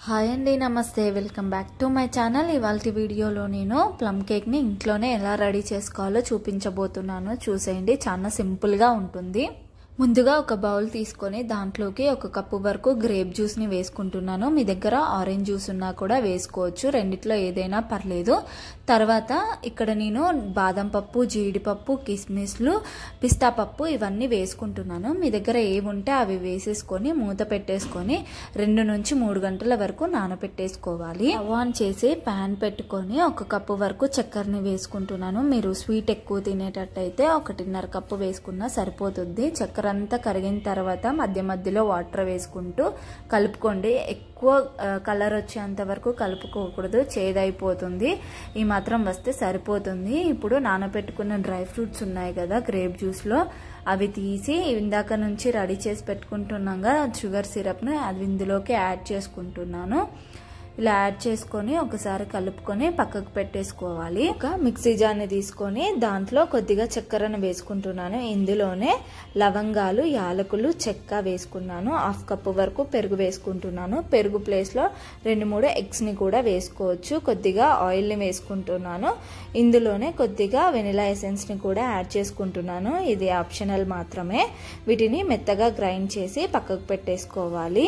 Hi అండి, నమస్తే. Welcome back to my channel. ఇవాల్టి వీడియోలో నేను ప్లమ్ కేక్ని ఇంట్లోనే ఎలా రెడీ చేసుకోవాలో చూపించబోతున్నాను. చూసేయండి, చాలా సింపుల్గా ఉంటుంది. ముందుగా ఒక బౌల్ తీసుకొని దాంట్లోకి 1 కప్పు వరకు గ్రేప్ జ్యూస్ని వేసుకుంటున్నాను. మీ దగ్గర ఆరెంజ్ జ్యూస్ ఉన్నా కూడా వేసుకోవచ్చు, రెండిట్లో ఏదైనా పర్లేదు. తర్వాత ఇక్కడ నేను బాదం పప్పు, జీడిపప్పు, కిస్మిస్లు, పిస్తా పప్పు ఇవన్నీ వేసుకుంటున్నాను. మీ దగ్గర ఏవి ఉంటే అవి వేసేసుకొని మూత పెట్టేసుకొని 2 నుంచి 3 గంటల వరకు నానబెట్టేసుకోవాలి. స్టవ్ ఆన్ చేసి ప్యాన్ పెట్టుకొని 1 కప్పు వరకు చక్కెరని వేసుకుంటున్నాను. మీరు స్వీట్ ఎక్కువ తినేటట్టయితే 1.5 కప్పు వేసుకున్నా సరిపోతుంది. చక్కెర అంతా కరిగిన తర్వాత మధ్య మధ్యలో వాటర్ వేసుకుంటూ కలుపుకోండి. ఎక్కువ కలర్ వచ్చేంత వరకు కలుపుకోకూడదు, చేదైపోతుంది. ఈ మాత్రం వస్తే సరిపోతుంది. ఇప్పుడు నానబెట్టుకున్న డ్రై ఫ్రూట్స్ ఉన్నాయి కదా గ్రేప్ జ్యూస్లో, అవి తీసి ఇందాక నుంచి రెడీ చేసి పెట్టుకుంటున్నాగా షుగర్ సిరప్ని అది ఇందులోకి యాడ్ చేసుకుంటున్నాను. ఇలా యాడ్ చేసుకొని ఒకసారి కలుపుకొని పక్కకు పెట్టేసుకోవాలి. ఒక మిక్సీ జార్ని తీసుకొని దాంట్లో కొద్దిగా చక్కెరను వేసుకుంటున్నాను. ఇందులోనే లవంగాలు, యాలకులు, చెక్క వేసుకున్నాను. 1/2 కప్పు వరకు పెరుగు వేసుకుంటున్నాను. పెరుగు ప్లేస్లో 2-3 ఎగ్స్ని కూడా వేసుకోవచ్చు. కొద్దిగా ఆయిల్ని వేసుకుంటున్నాను. ఇందులోనే కొద్దిగా వెనిలా ఎసెన్స్ని కూడా యాడ్ చేసుకుంటున్నాను. ఇది ఆప్షనల్ మాత్రమే. వీటిని మెత్తగా గ్రైండ్ చేసి పక్కకు పెట్టేసుకోవాలి.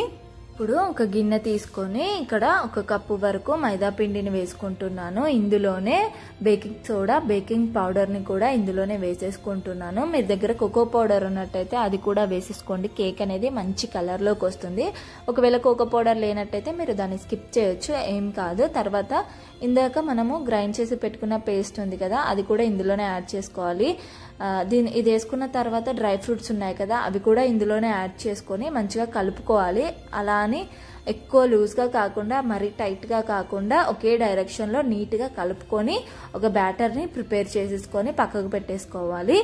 ఇప్పుడు ఒక గిన్నె తీసుకొని ఇక్కడ 1 కప్పు వరకు మైదా పిండిని వేసుకుంటున్నాను. ఇందులోనే బేకింగ్ సోడా, బేకింగ్ పౌడర్ని కూడా ఇందులోనే వేసేసుకుంటున్నాను. మీ దగ్గర కోకో పౌడర్ ఉన్నట్టయితే అది కూడా వేసేసుకోండి. కేక్ అనేది మంచి కలర్లోకి వస్తుంది. ఒకవేళ కోకో పౌడర్ లేనట్టయితే మీరు దాన్ని స్కిప్ చేయొచ్చు, ఏం కాదు. తర్వాత ఇందాక మనము గ్రైండ్ చేసి పెట్టుకున్న పేస్ట్ ఉంది కదా, అది కూడా ఇందులోనే యాడ్ చేసుకోవాలి. ఇది వేసుకున్న తర్వాత డ్రై ఫ్రూట్స్ ఉన్నాయి కదా, అవి కూడా ఇందులోనే యాడ్ చేసుకొని మంచిగా కలుపుకోవాలి. అలా అని ఎక్కువ లూజ్గా కాకుండా మరీ టైట్గా కాకుండా ఒకే డైరెక్షన్లో నీట్గా కలుపుకొని ఒక బ్యాటర్ని ప్రిపేర్ చేసేసుకొని పక్కకు పెట్టేసుకోవాలి.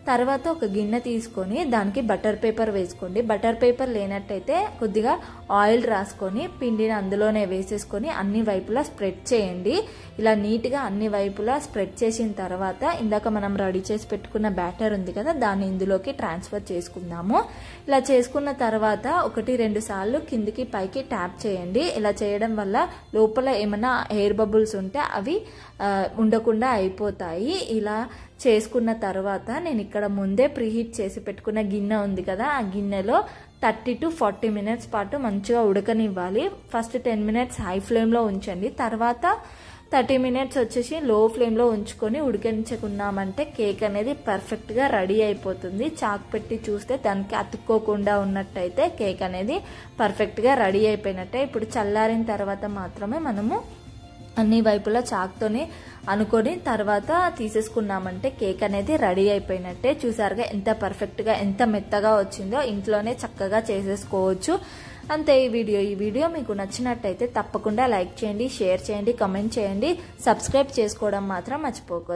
తర్వాత ఒక గిన్నె తీసుకొని దానికి బటర్ పేపర్ వేసుకోండి. బటర్ పేపర్ లేనట్టయితే కొద్దిగా ఆయిల్ రాసుకొని పిండిని అందులోనే వేసేసుకొని అన్ని వైపులా స్ప్రెడ్ చేయండి. ఇలా నీట్గా అన్ని వైపులా స్ప్రెడ్ చేసిన తర్వాత ఇందాక మనం రెడీ చేసి పెట్టుకున్న బ్యాటర్ ఉంది కదా, దాన్ని ఇందులోకి ట్రాన్స్ఫర్ చేసుకుందాము. ఇలా చేసుకున్న తర్వాత 1-2 సార్లు కిందికి పైకి ట్యాప్ చేయండి. ఇలా చేయడం వల్ల లోపల ఏమైనా ఎయిర్ బబుల్స్ ఉంటే అవి ఉండకుండా అయిపోతాయి. ఇలా చేసుకున్న తర్వాత నేను ఇక్కడ ముందే ప్రీహీట్ చేసి పెట్టుకున్న గిన్నె ఉంది కదా, ఆ గిన్నెలో 30 to 40 మినిట్స్ పాటు మంచిగా ఉడకనివ్వాలి. ఫస్ట్ 10 మినిట్స్ హై ఫ్లేమ్లో ఉంచండి. తర్వాత 30 మినిట్స్ వచ్చేసి లో ఫ్లేమ్లో ఉంచుకొని ఉడికించుకున్నామంటే కేక్ అనేది పర్ఫెక్ట్గా రెడీ అయిపోతుంది. చాక్ పెట్టి చూస్తే దానికి అతుక్కోకుండా ఉన్నట్టయితే కేక్ అనేది పర్ఫెక్ట్గా రెడీ అయిపోయినట్టే. ఇప్పుడు చల్లారిన తర్వాత మాత్రమే మనము అన్ని వైపులా చాక్తోని అనుకొని తర్వాత తీసేసుకున్నామంటే కేక్ అనేది రెడీ అయిపోయినట్టే. చూసారుగా ఎంత పర్ఫెక్ట్గా, ఎంత మెత్తగా వచ్చిందో. ఇంట్లోనే చక్కగా చేసేసుకోవచ్చు. అంతే ఈ వీడియో మీకు నచ్చినట్టయితే తప్పకుండా లైక్ చేయండి, షేర్ చేయండి, కామెంట్ చేయండి. సబ్స్క్రైబ్ చేసుకోవడం మాత్రం మర్చిపోకూడదు.